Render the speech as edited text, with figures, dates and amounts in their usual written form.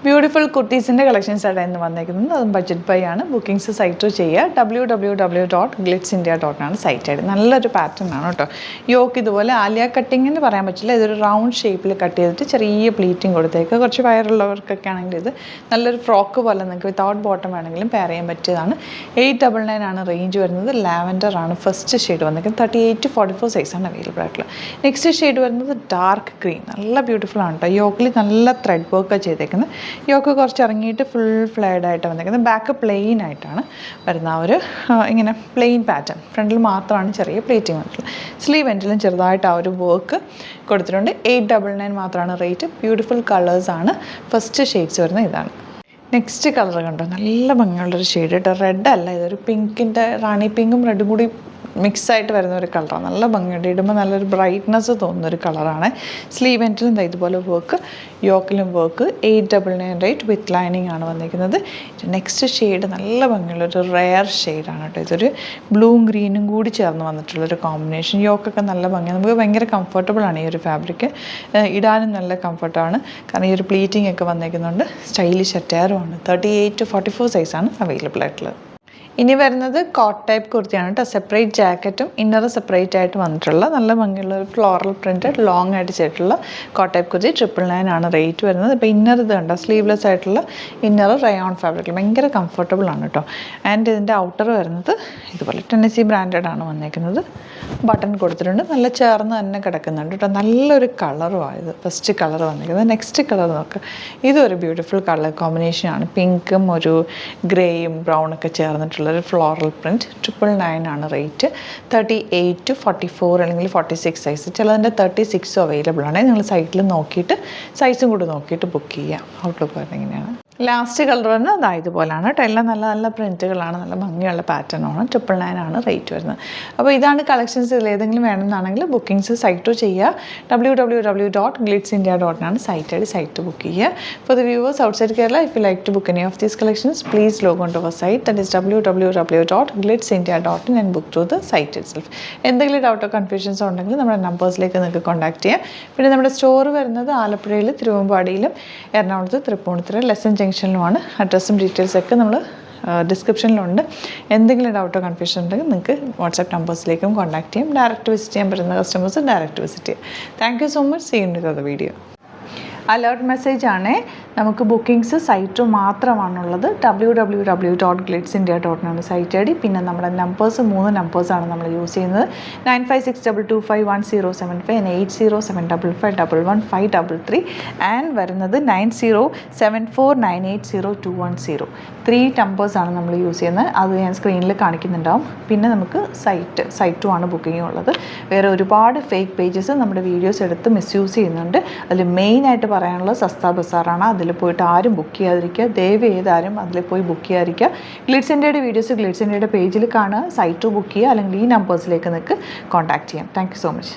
Beautiful കുർത്തീസിൻ്റെ കളക്ഷൻസായിട്ട് ഇന്ന് വന്നേക്കുന്നത്. അതും ബഡ്ജറ്റ് ബൈ ആണ്. ബുക്കിംഗ്സ് സൈറ്റ് ചെയ്യുക. www.glitzindia.com സൈറ്റ് ആയിട്ട് നല്ലൊരു പാറ്റേൺ ആണ് കേട്ടോ. യോക്ക് ഇതുപോലെ ആലിയ കട്ടിംഗ് എന്ന് പറയാൻ പറ്റില്ല, ഇതൊരു റൗണ്ട് ഷേപ്പിൽ കട്ട് ചെയ്തിട്ട് ചെറിയ പ്ലീറ്റിംഗ് കൊടുത്തേക്ക്. കുറച്ച് വയറുള്ളവർക്കൊക്കെ ആണെങ്കിൽ ഇത് നല്ലൊരു ഫ്രോക്ക് പോലെ നിങ്ങൾക്ക് വിത്തൗട്ട് ബോട്ടം വേണമെങ്കിലും പെയർ ചെയ്യാൻ പറ്റിയതാണ്. 899 ആണ് റേഞ്ച് വരുന്നത്. ലാവൻഡർ ആണ് ഫസ്റ്റ് ഷെയ്ഡ് വന്നിരിക്കുന്നത്. 38 to 44 സൈസാണ് അവൈലബിൾ ആയിട്ടുള്ളത്. നെക്സ്റ്റ് ഷെയ്ഡ് വരുന്നത് ഡാർക്ക് ഗ്രീൻ, നല്ല ബ്യൂട്ടിഫുൾ ആണ് കേട്ടോ. യോക്കിൽ നല്ല ത്രെഡ് വർക്ക് ചെയ്തേക്കുന്നത്. യോക്ക് കുറച്ച് ഇറങ്ങിയിട്ട് ഫുൾ ഫ്ലെയർഡ് ആയിട്ട് വന്നിരിക്കുന്നത്. ബാക്ക് പ്ലെയിൻ ആയിട്ടാണ് വരുന്ന ഒരു ഇങ്ങനെ പ്ലെയിൻ പാറ്റേൺ. ഫ്രണ്ടിൽ മാത്രമാണ് ചെറിയ പ്ലേറ്റിംഗ് വന്നിട്ടുള്ളത്. സ്ലീവ് എൻഡിലും ചെറുതായിട്ട് ആ ഒരു വർക്ക് കൊടുത്തിട്ടുണ്ട്. 899 മാത്രമാണ് റേറ്റ്. ബ്യൂട്ടിഫുൾ കളേഴ്സാണ്. ഫസ്റ്റ് ഷെയ്ഡ്സ് വരുന്നത് ഇതാണ്. നെക്സ്റ്റ് കളർ കണ്ടോ, നല്ല ഭംഗിയുള്ളൊരു ഷെയ്ഡ് കേട്ടോ. റെഡ് അല്ല, ഇതൊരു പിങ്കിൻ്റെ റാണി പിങ്കും റെഡും കൂടി മിക്സായിട്ട് വരുന്ന ഒരു കളറാണ്. നല്ല ഭംഗിയുണ്ട്, ഇടുമ്പോൾ നല്ലൊരു ബ്രൈറ്റ്നസ് തോന്നുന്നൊരു കളറാണ്. സ്ലീവ് എൻഡിലും ഇതുപോലെ വർക്ക്, യോക്കിലും വർക്ക്. 899 റേറ്റ് വിത്ത് ലൈനിങ് ആണ് വന്നിരിക്കുന്നത്. നെക്സ്റ്റ് ഷെയ്ഡ് നല്ല ഭംഗിയുള്ളൊരു റെയർ ഷെയ്ഡാണ് കേട്ടോ. ഇതൊരു ബ്ലൂവും ഗ്രീനും കൂടി ചേർന്ന് വന്നിട്ടുള്ളൊരു കോമ്പിനേഷൻ. യോക്കൊക്കെ നല്ല ഭംഗിയാണ്, നമുക്ക് ഭയങ്കര കംഫർട്ടബിളാണ് ഈ ഒരു ഫാബ്രിക്. ഇടാനും നല്ല കംഫർട്ടാണ്, കാരണം ഈ ഒരു പ്ലീറ്റിംഗ് ഒക്കെ വന്നിരിക്കുന്നുണ്ട്. സ്റ്റൈലിഷ് അറ്റയറുമാണ്. 38 to 44 സൈസാണ് അവൈലബിൾ ആയിട്ടുള്ളത്. ഇനി വരുന്നത് കോട്ട് ടൈപ്പ് കുർത്തിയാണ് കേട്ടോ. സെപ്പറേറ്റ് ജാക്കറ്റും ഇന്നറും സെപ്പറേറ്റ് ആയിട്ട് വന്നിട്ടുള്ള നല്ല ഭംഗിയുള്ള ഒരു ഫ്ലോറൽ പ്രിൻറ്റഡ് ലോങ് ആയിട്ട് ചെയ്തിട്ടുള്ള കോട്ട് ടൈപ്പ് കുർത്തി. 999 ആണ് റേറ്റ് വരുന്നത്. ഇപ്പോൾ ഇന്നർ ഇത് കണ്ടോ, സ്ലീവ്ലെസ് ആയിട്ടുള്ള ഇന്നർ റയോൺ ഫാബ്രിക്കിൽ ഭയങ്കര കംഫർട്ടബിൾ ആണ് കേട്ടോ. ആൻഡ് ഇതിൻ്റെ ഔട്ടർ വരുന്നത് ഇതുപോലെ ടെന്നസി ബ്രാൻഡഡ് ആണ് വന്നേക്കുന്നത്. ബട്ടൺ കൊടുത്തിട്ടുണ്ട്, നല്ല ചേർന്ന് തന്നെ കിടക്കുന്നുണ്ട് കേട്ടോ. നല്ലൊരു കളറുമാണ് ഇത്. ഫസ്റ്റ് കളർ വന്നിരിക്കുന്നത്. നെക്സ്റ്റ് കളർ നോക്കുക, ഇതൊരു ബ്യൂട്ടിഫുൾ കളർ കോമ്പിനേഷനാണ്. പിങ്കും ഒരു ഗ്രേയും ബ്രൗണൊക്കെ ചേർന്നിട്ടുള്ള ഒരു ഫ്ലോറൽ പ്രിൻറ്റ്. 999 ആണ് റേറ്റ്. 38 to 44 അല്ലെങ്കിൽ 46 സൈസ്. ചിലതിൻ്റെ 36 അവൈലബിൾ ആണ്. നിങ്ങൾ സൈറ്റിൽ നോക്കിയിട്ട് സൈസും കൂടി നോക്കിയിട്ട് ബുക്ക് ചെയ്യുക. ഔട്ട്ലുക്ക് വരുന്നത് ഇങ്ങനെയാണ്. ലാസ്റ്റ് കളർ വരുന്നത് അതാ ഇതുപോലെയാണ് കേട്ടോ. എല്ലാം നല്ല നല്ല പ്രിൻറ്റുകളാണ്, നല്ല ഭംഗിയുള്ള പാറ്റേണാണ്. 999 ആണ് റേറ്റ് വരുന്നത്. അപ്പോൾ ഇതാണ് കളക്ഷൻസ്. ഇതിൽ ഏതെങ്കിലും വേണമെന്നാണെങ്കിൽ ബുക്കിംഗ്സ് സൈറ്റ് ചെയ്യുക. www.glitzindia.com ആണ് സൈറ്റ് ബുക്ക് ചെയ്യുക. For the viewers outside Kerala, if you like to book any of these collections, please log on to our site, that is www.glitzindia.in and book through the site itself. എന്തെങ്കിലും ഡൗട്ടോ കൺഫ്യൂഷൻസോ ഉണ്ടെങ്കിൽ നമ്മുടെ നമ്പേഴ്സിലേക്ക് നിങ്ങൾക്ക് contact ചെയ്യാം. പിന്നെ നമ്മുടെ store വരുന്നത് ആലപ്പുഴയിൽ, തിരുവമ്പാടിയിലും, എറണാകുളത്ത്, തൃപ്പൂണിത്തുറ, ലെസൺ ജംഗ്ഷനിലുമാണ്. അഡ്രസ്സും ഡീറ്റെയിൽസൊക്കെ നമ്മൾ ഡിസ്ക്രിപ്ഷനിലുണ്ട്. എന്തെങ്കിലും ഡൗട്ടോ കൺഫ്യൂഷൻ ഉണ്ടെങ്കിൽ നിങ്ങൾക്ക് വാട്സാപ്പ് നമ്പേഴ്സിലേക്കും കോൺടാക്ട് ചെയ്യാം. ഡയറക്റ്റ് വിസിറ്റ് ചെയ്യാൻ പറ്റുന്ന കസ്റ്റമേഴ്സ് ഡയറക്റ്റ് വിസിറ്റ് ചെയ്യാം. Thank you so much. See you in the video. Alert message ആണ്, നമുക്ക് ബുക്കിംഗ്സ് സൈറ്റ് മാത്രമാണുള്ളത്. www.glitzindia.com ആണ് സൈറ്റ് ഐ ഡി. പിന്നെ നമ്മുടെ നമ്പേഴ്സ് 3 നമ്പേഴ്സാണ് നമ്മൾ യൂസ് ചെയ്യുന്നത്. 9562251075 and 8075551153 ആൻഡ് വരുന്നത് 9074980210. 3 നമ്പേഴ്സാണ് നമ്മൾ യൂസ് ചെയ്യുന്നത്. അത് ഞാൻ സ്ക്രീനിൽ കാണിക്കുന്നുണ്ടാവും. പിന്നെ നമുക്ക് സൈറ്റും ആണ് ബുക്കിംഗ് ഉള്ളത്. വേറെ ഒരുപാട് ഫേക്ക് പേജസ് നമ്മുടെ വീഡിയോസ് എടുത്ത് മിസ്യൂസ് ചെയ്യുന്നുണ്ട്. അതിൽ മെയിനായിട്ട് പറയാനുള്ളത് സസ്ത ബസാറാണ്. അതിൽ പോയിട്ട് ആരും ബുക്ക് ചെയ്യാതിരിക്കുക. ദയവ് ചെയ്താരും അതിൽ പോയി ബുക്ക് ചെയ്യാതിരിക്കുക. ഗ്ലിറ്റ്സ് ഇന്ത്യയുടെ വീഡിയോസ് ഗ്ലിറ്റ്സ് ഇന്ത്യയുടെ പേജിൽ കാണുക, സൈറ്റ് ബുക്ക് ചെയ്യുക, അല്ലെങ്കിൽ ഈ നമ്പേഴ്സിലേക്ക് നിങ്ങൾക്ക് കോൺടാക്ട് ചെയ്യാം. Thank you so much.